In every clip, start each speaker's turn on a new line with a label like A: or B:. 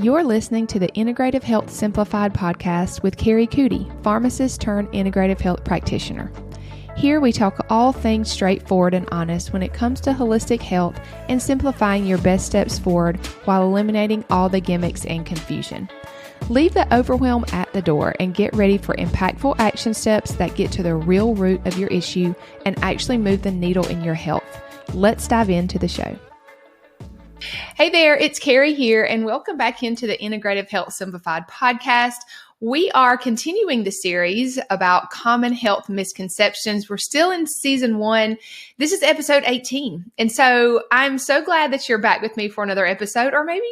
A: You're listening to the Integrative Health Simplified podcast with Kari, Coody, pharmacist turned integrative health practitioner. Here we talk all things straightforward and honest when it comes to holistic health and simplifying your best steps forward while eliminating all the gimmicks and confusion. Leave the overwhelm at the door and get ready for impactful action steps that get to the real root of your issue and actually move the needle in your health. Let's dive into the show. Hey there, it's Kari here, and welcome back into the Integrative Health Simplified podcast. We are continuing the series about common health misconceptions. We're still in season 1. This is episode 18. And so I'm so glad that you're back with me for another episode, or maybe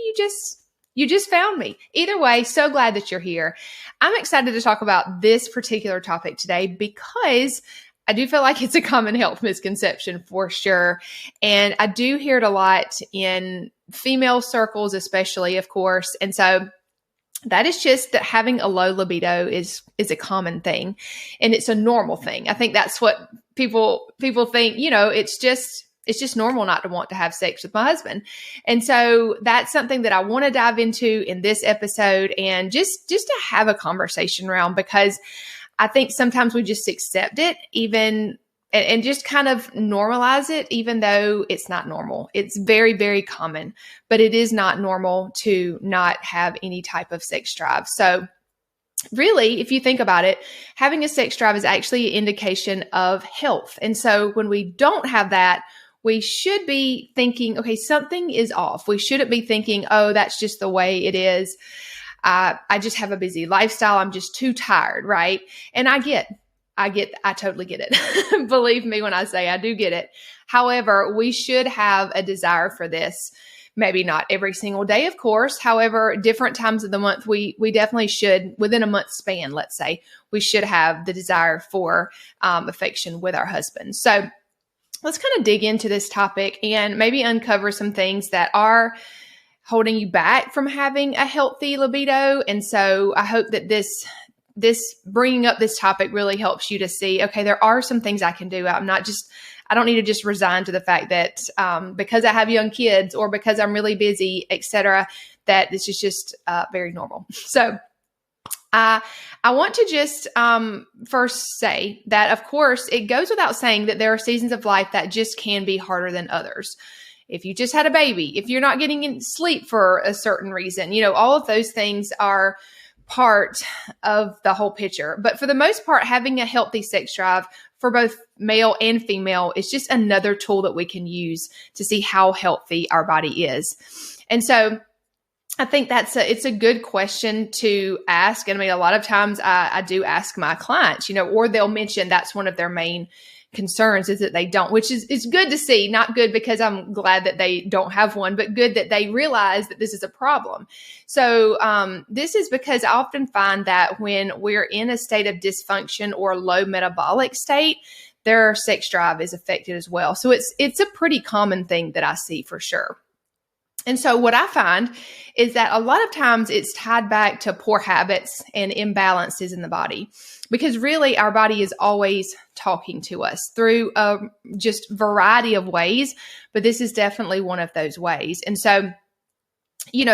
A: you just found me. Either way, so glad that you're here. I'm excited to talk about this particular topic today because I do feel like it's a common health misconception for sure. And I do hear it a lot in female circles, especially, of course. And so that is just that having a low libido is a common thing, and it's a normal thing. I think that's what people think, it's just normal not to want to have sex with my husband. And so that's something that I want to dive into in this episode and just to have a conversation around, because I think sometimes we just accept it and just kind of normalize it, even though it's not normal. It's very, very common, but it is not normal to not have any type of sex drive. So really, if you think about it, having a sex drive is actually an indication of health. And so when we don't have that, we should be thinking, okay, something is off. We shouldn't be thinking, oh, that's just the way it is. I just have a busy lifestyle. I'm just too tired, right? And I totally get it. Believe me when I say I do get it. However, we should have a desire for this. Maybe not every single day, of course. However, different times of the month, we definitely should, within a month span, let's say, we should have the desire for affection with our husband. So let's kind of dig into this topic and maybe uncover some things that are holding you back from having a healthy libido. And so I hope that this bringing up this topic really helps you to see, okay, there are some things I can do. I don't need to just resign to the fact that because I have young kids or because I'm really busy, etc., that this is just very normal. So I want to just first say that, of course, it goes without saying that there are seasons of life that just can be harder than others. If you just had a baby, if you're not getting sleep for a certain reason, all of those things are part of the whole picture. But for the most part, having a healthy sex drive for both male and female is just another tool that we can use to see how healthy our body is. And so I think it's a good question to ask. And I mean, a lot of times I do ask my clients, or they'll mention that's one of their main concerns is that they don't, which is good to see. Not good because I'm glad that they don't have one, but good that they realize that this is a problem. So this is because I often find that when we're in a state of dysfunction or low metabolic state, their sex drive is affected as well. So it's a pretty common thing that I see for sure. And so what I find is that a lot of times it's tied back to poor habits and imbalances in the body, because really our body is always talking to us through just variety of ways, but this is definitely one of those ways. And so,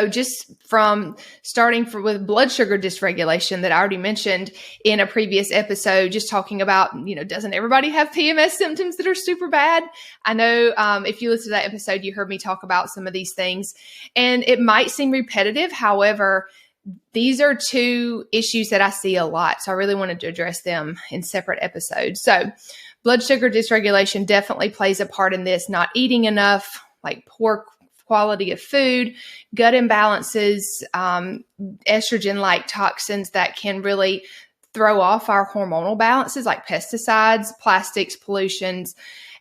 A: just from starting with blood sugar dysregulation that I already mentioned in a previous episode, just talking about, doesn't everybody have PMS symptoms that are super bad? I know if you listen to that episode, you heard me talk about some of these things, and it might seem repetitive. However, these are two issues that I see a lot. So I really wanted to address them in separate episodes. So blood sugar dysregulation definitely plays a part in this, not eating enough, like poor quality of food, gut imbalances, estrogen-like toxins that can really throw off our hormonal balances, like pesticides, plastics, pollutions,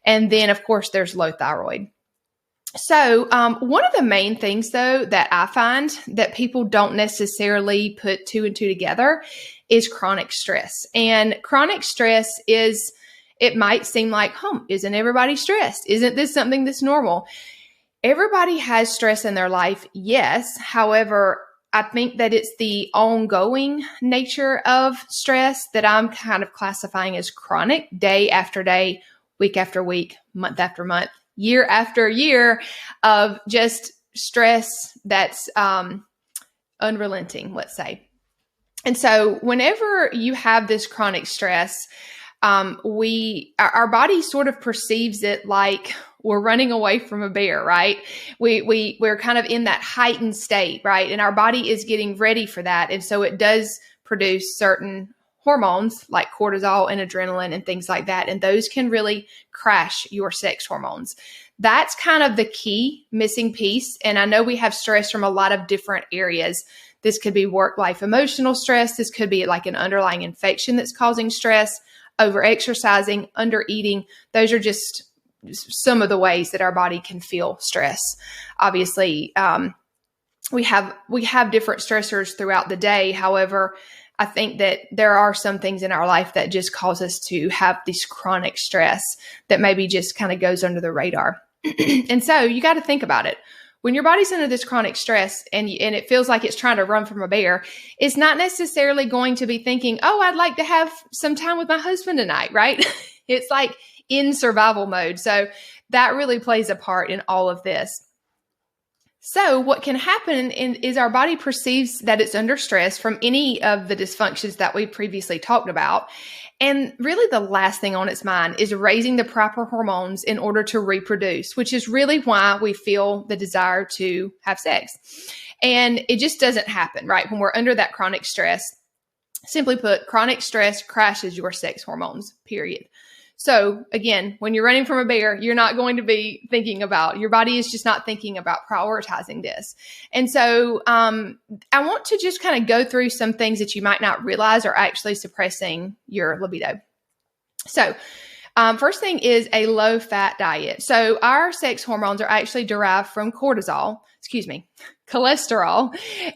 A: and then, of course, there's low thyroid. So one of the main things, though, that I find that people don't necessarily put two and two together is chronic stress. And chronic stress it might seem like, isn't everybody stressed? Isn't this something that's normal? Everybody has stress in their life, yes. However, I think that it's the ongoing nature of stress that I'm kind of classifying as chronic, day after day, week after week, month after month, year after year of just stress that's unrelenting, let's say. And so whenever you have this chronic stress, our body sort of perceives it like we're running away from a bear, right? We're kind of in that heightened state, right? And our body is getting ready for that. And so it does produce certain hormones like cortisol and adrenaline and things like that. And those can really crash your sex hormones. That's kind of the key missing piece. And I know we have stress from a lot of different areas. This could be work life emotional stress. This could be like an underlying infection that's causing stress, over exercising, under eating. Those are just some of the ways that our body can feel stress. Obviously, we have different stressors throughout the day. However, I think that there are some things in our life that just cause us to have this chronic stress that maybe just kind of goes under the radar. And so you got to think about it. When your body's under this chronic stress and it feels like it's trying to run from a bear, it's not necessarily going to be thinking, oh, I'd like to have some time with my husband tonight, right? It's like in survival mode. So that really plays a part in all of this. So what can happen is our body perceives that it's under stress from any of the dysfunctions that we previously talked about. And really the last thing on its mind is raising the proper hormones in order to reproduce, which is really why we feel the desire to have sex. And it just doesn't happen, right? When we're under that chronic stress. Simply put, chronic stress crashes your sex hormones, period. So again, when you're running from a bear, you're not going to be thinking about, your body is just not thinking about prioritizing this. And so I want to just kind of go through some things that you might not realize are actually suppressing your libido. So first thing is a low fat diet. So our sex hormones are actually derived from cholesterol,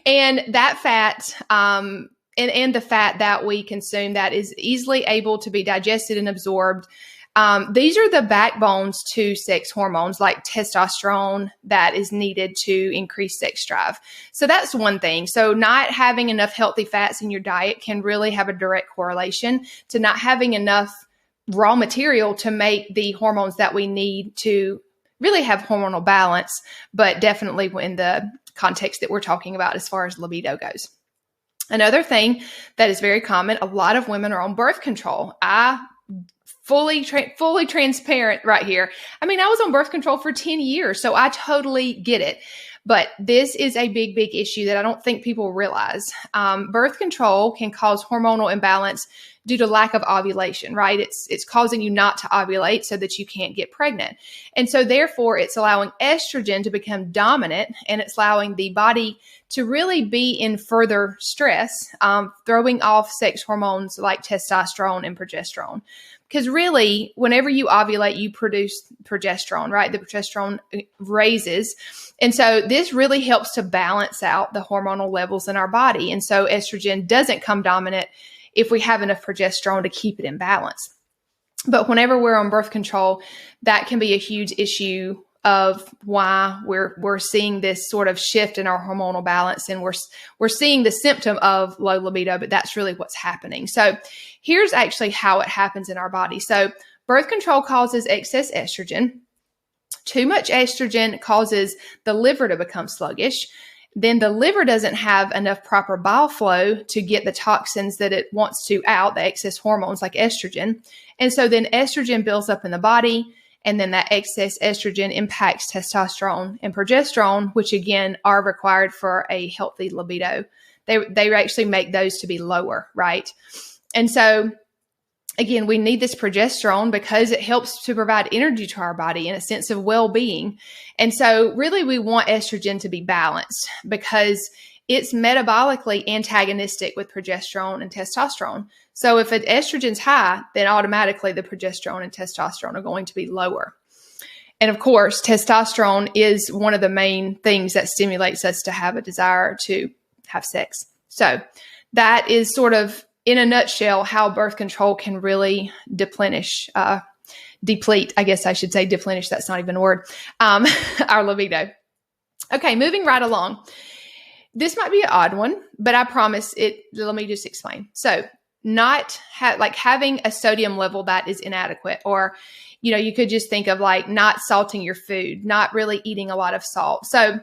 A: and that fat, and the fat that we consume that is easily able to be digested and absorbed. These are the backbones to sex hormones like testosterone that is needed to increase sex drive. So that's one thing. So not having enough healthy fats in your diet can really have a direct correlation to not having enough raw material to make the hormones that we need to really have hormonal balance, but definitely in the context that we're talking about as far as libido goes. Another thing that is very common, a lot of women are on birth control. I fully transparent right here. I mean, I was on birth control for 10 years, so I totally get it. But this is a big, big issue that I don't think people realize. Birth control can cause hormonal imbalance due to lack of ovulation, right? It's causing you not to ovulate so that you can't get pregnant. And so therefore, it's allowing estrogen to become dominant, and it's allowing the body to really be in further stress, throwing off sex hormones like testosterone and progesterone. Because really, whenever you ovulate, you produce progesterone, right? The progesterone raises. And so this really helps to balance out the hormonal levels in our body. And so estrogen doesn't come dominant if we have enough progesterone to keep it in balance. But whenever we're on birth control, that can be a huge issue of why we're seeing this sort of shift in our hormonal balance, and we're seeing the symptom of low libido, but that's really what's happening. So here's actually how it happens in our body. So birth control causes excess estrogen. Too much estrogen causes the liver to become sluggish. Then the liver doesn't have enough proper bile flow to get the toxins that it wants to out, the excess hormones like estrogen. And so then estrogen builds up in the body, and then that excess estrogen impacts testosterone and progesterone, which again are required for a healthy libido. They actually make those to be lower, right? And so again, we need this progesterone because it helps to provide energy to our body and a sense of well-being. And so really we want estrogen to be balanced because it's metabolically antagonistic with progesterone and testosterone. So if an estrogen's high, then automatically the progesterone and testosterone are going to be lower. And of course, testosterone is one of the main things that stimulates us to have a desire to have sex. So that is sort of, in a nutshell, how birth control can really deplete, I guess I should say deplenish, that's not even a word, our libido. Okay, moving right along. This might be an odd one, but I promise it. Let me just explain. So having a sodium level that is inadequate, or, you could just think of like not salting your food, not really eating a lot of salt. So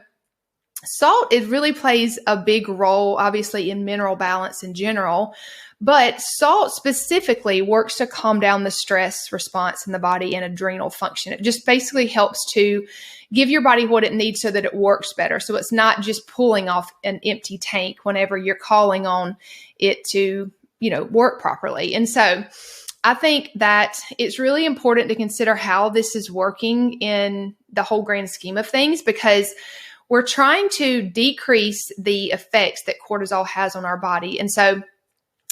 A: Salt, it really plays a big role, obviously, in mineral balance in general, but salt specifically works to calm down the stress response in the body and adrenal function. It just basically helps to give your body what it needs so that it works better. So it's not just pulling off an empty tank whenever you're calling on it to, work properly. And so I think that it's really important to consider how this is working in the whole grand scheme of things, because we're trying to decrease the effects that cortisol has on our body. And so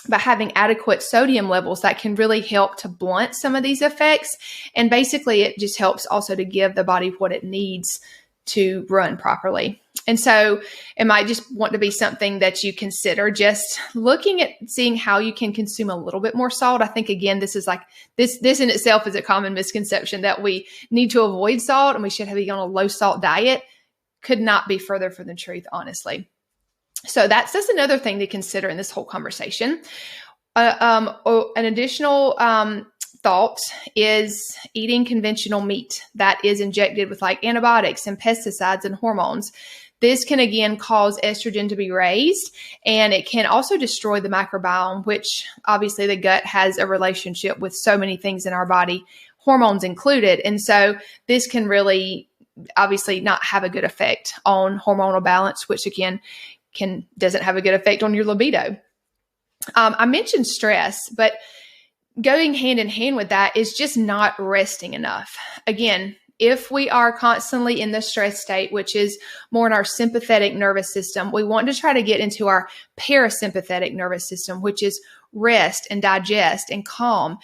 A: by having adequate sodium levels, that can really help to blunt some of these effects. And basically, it just helps also to give the body what it needs to run properly. And so it might just want to be something that you consider just looking at seeing how you can consume a little bit more salt. I think, again, this is like this in itself is a common misconception that we need to avoid salt and we should be on a low salt diet. Could not be further from the truth, honestly. So that's just another thing to consider in this whole conversation. An additional thought is eating conventional meat that is injected with like antibiotics and pesticides and hormones. This can, again, cause estrogen to be raised, and it can also destroy the microbiome, which obviously the gut has a relationship with so many things in our body, hormones included. And so this can really obviously not have a good effect on hormonal balance, which again doesn't have a good effect on your libido. I mentioned stress, but going hand in hand with that is just not resting enough. Again, if we are constantly in the stress state, which is more in our sympathetic nervous system, we want to try to get into our parasympathetic nervous system, which is rest and digest and calm.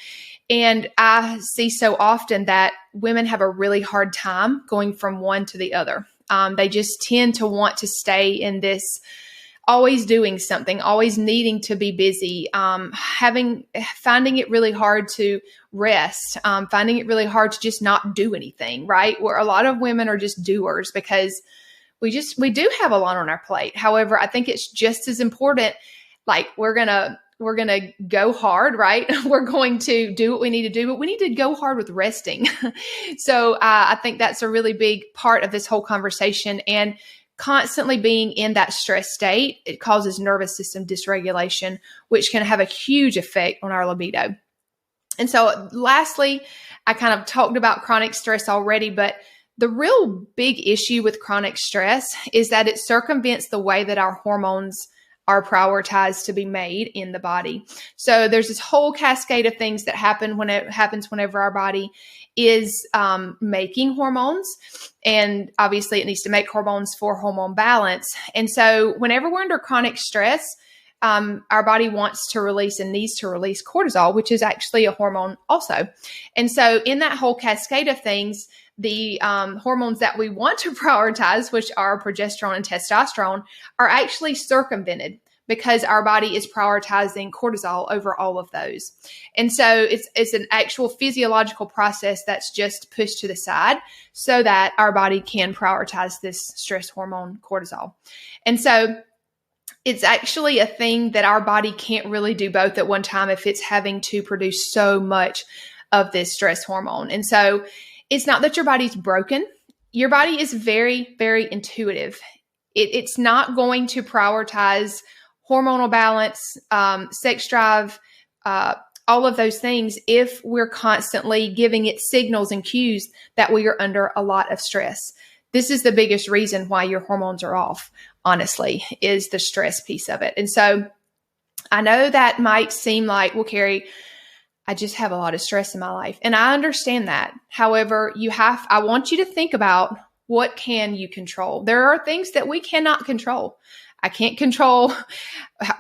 A: And I see so often that women have a really hard time going from one to the other. They just tend to want to stay in this always doing something, always needing to be busy, finding it really hard to rest, finding it really hard to just not do anything, right? Where a lot of women are just doers because we do have a lot on our plate. However, I think it's just as important. Like we're going to go hard, right? We're going to do what we need to do, but we need to go hard with resting. So I think that's a really big part of this whole conversation. And constantly being in that stress state, it causes nervous system dysregulation, which can have a huge effect on our libido. And so lastly, I kind of talked about chronic stress already, but the real big issue with chronic stress is that it circumvents the way that our hormones are prioritized to be made in the body. So there's this whole cascade of things that happen when it happens whenever our body is making hormones. And obviously it needs to make hormones for hormone balance. And so whenever we're under chronic stress, our body wants to release and needs to release cortisol, which is actually a hormone also. And so in that whole cascade of things, the hormones that we want to prioritize, which are progesterone and testosterone, are actually circumvented because our body is prioritizing cortisol over all of those. And so it's an actual physiological process that's just pushed to the side so that our body can prioritize this stress hormone cortisol. And so it's actually a thing that our body can't really do both at one time if it's having to produce so much of this stress hormone. And so it's not that your body's broken. Your body is very, very intuitive. It's not going to prioritize hormonal balance, sex drive, all of those things if we're constantly giving it signals and cues that we are under a lot of stress. This is the biggest reason why your hormones are off, honestly, is the stress piece of it. And so I know that might seem like, well, Kari, I just have a lot of stress in my life. And I understand that. However, I want you to think about what can you control. There are things that we cannot control. I can't control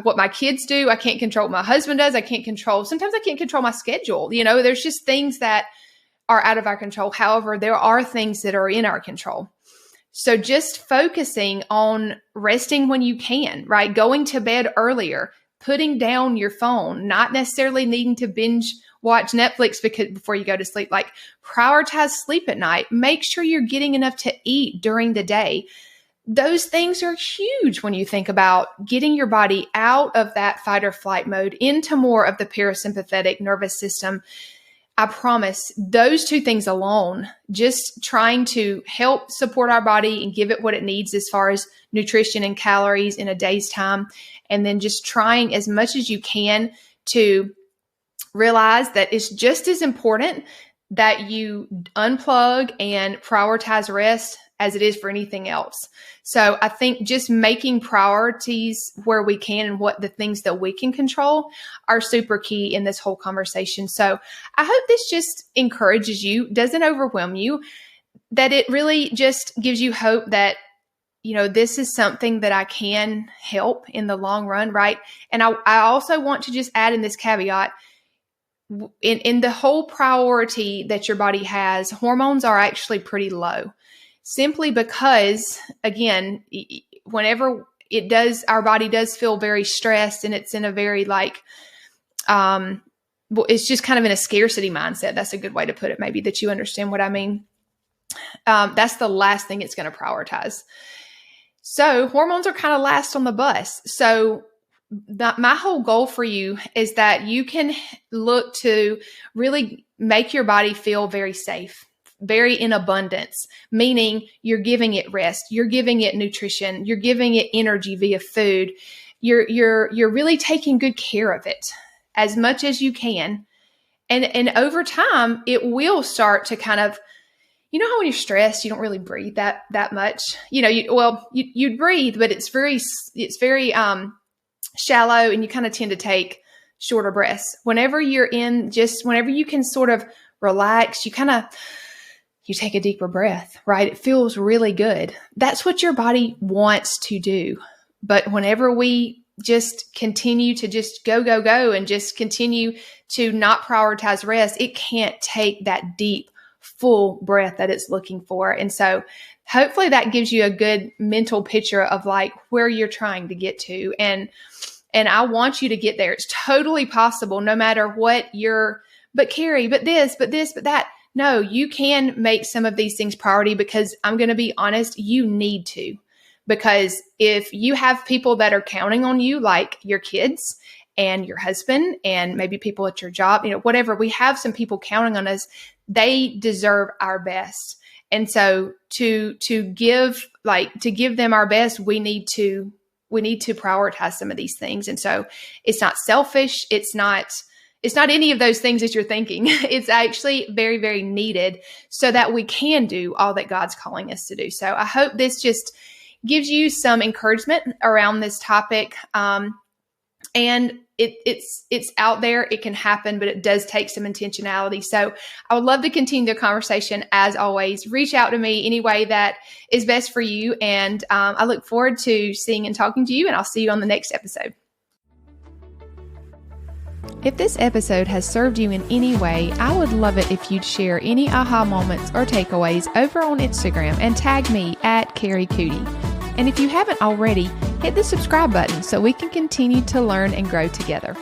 A: what my kids do. I can't control what my husband does. Sometimes I can't control my schedule. There's just things that are out of our control. However, there are things that are in our control. So just focusing on resting when you can, right? Going to bed earlier, putting down your phone, not necessarily needing to binge watch Netflix before you go to sleep. Like prioritize sleep at night. Make sure you're getting enough to eat during the day. Those things are huge when you think about getting your body out of that fight or flight mode into more of the parasympathetic nervous system. I promise those two things alone, just trying to help support our body and give it what it needs as far as nutrition and calories in a day's time, and then just trying as much as you can to realize that it's just as important that you unplug and prioritize rest as it is for anything else. So I think just making priorities where we can and what the things that we can control are super key in this whole conversation. So I hope this just encourages you, doesn't overwhelm you, that it really just gives you hope that, this is something that I can help in the long run, right? And I also want to just add in this caveat, in the whole priority that your body has, hormones are actually pretty low. Simply because, again, whenever our body does feel very stressed, and it's in a very it's just kind of in a scarcity mindset. That's a good way to put it, maybe, that you understand what I mean. That's the last thing it's going to prioritize. So hormones are kind of last on the bus. So my whole goal for you is that you can look to really make your body feel very safe, very in abundance, meaning you're giving it rest, you're giving it nutrition, you're giving it energy via food. You're really taking good care of it as much as you can. And over time, it will start to kind of, how when you're stressed, you don't really breathe that much. You breathe, but it's very shallow, and you kind of tend to take shorter breaths. Whenever you can sort of relax, you take a deeper breath, right? It feels really good. That's what your body wants to do. But whenever we just continue to just go, and just continue to not prioritize rest, it can't take that deep, full breath that it's looking for. And so hopefully that gives you a good mental picture of where you're trying to get to. And I want you to get there. It's totally possible, no matter what but Kari, but this, but that. No, you can make some of these things priority, because I'm going to be honest, you need to. Because if you have people that are counting on you, like your kids and your husband and maybe people at your job, whatever, we have some people counting on us, they deserve our best. And so to give them our best, we need to prioritize some of these things. And so it's not selfish. It's not any of those things that you're thinking. It's actually very, very needed so that we can do all that God's calling us to do. So I hope this just gives you some encouragement around this topic. And it's out there. It can happen, but it does take some intentionality. So I would love to continue the conversation. As always, reach out to me any way that is best for you. And I look forward to seeing and talking to you, and I'll see you on the next episode. If this episode has served you in any way, I would love it if you'd share any aha moments or takeaways over on Instagram and tag me at Kari Coody. And if you haven't already, hit the subscribe button so we can continue to learn and grow together.